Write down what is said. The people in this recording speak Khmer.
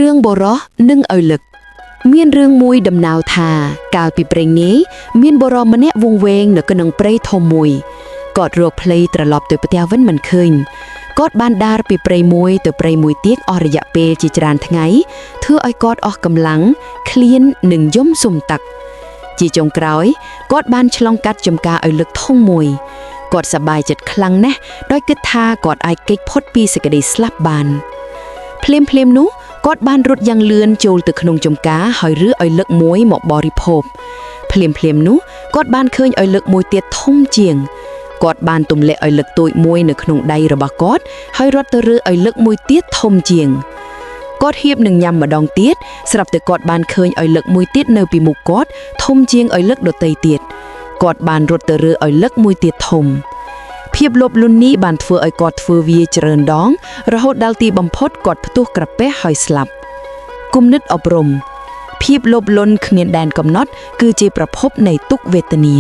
រឿងបរោះនិងឪលឹកមានរឿងមួយដំណៅថាកាលពីព្រេងនេះមានបរោះម្នាក់វង្វេងនៅក្នុងព្រៃធំមួយគាត់រកផ្លូវត្រឡប់ទៅផ្ទះវិញមិនឃើញគាត់បានដើរពីព្រៃមួយទៅព្រៃមួយទៀតអស់រយៈពេលជាច្រើនថ្ងៃធ្វើឲ្យគាត់អស់កម្លាំងឃ្លាននិងយំសុំទឹកជាចុងក្រោយគាត់បានឆ្លងកាត់ចំការឪលឹកធំមួយគាត់សប្បាយចិត្តខ្លាំងណាស់ដោយគិតថាគាត់អាចគេចផុតពីសេចក្តីស្លាប់បានភ្លាមនោះគាត់បានរត់យ៉ាងលឿនចូលទៅក្នុងចំការហើយរើឪលឹកមួយមកបរិភោគភ្លាមនោះគាត់បានឃើញឪលឹកមួយទៀតធំជាងគាត់បានទម្លាក់ឪលឹកតូចមួយនៅក្នុងដៃរបស់គាត់ហើយរត់ទៅរើឪលឹកមួយទៀតធំជាងគាត់ហៀបនឹងញ៉ាំម្ដងទៀតស្រាប់តែគាត់បានឃើញឪលឹកមួយទៀតនៅពីមុខគាត់ធំជាងឪលឹកដទៃទៀតគាត់បានរត់ទៅរើឪលឹកមួយទៀតធំភាពលោភលន់នេះបានធ្វើឲ្យគាត់ធ្វើវាច្រើនដងរហូតដល់ទីបំផុតគាត់ផ្ទុះក្រពះហើយស្លាប់គំនិតអប់រំភាពលោភលន់គ្មានដែនកំណត់គឺជាប្រភពនៃទុក្ខវេទនា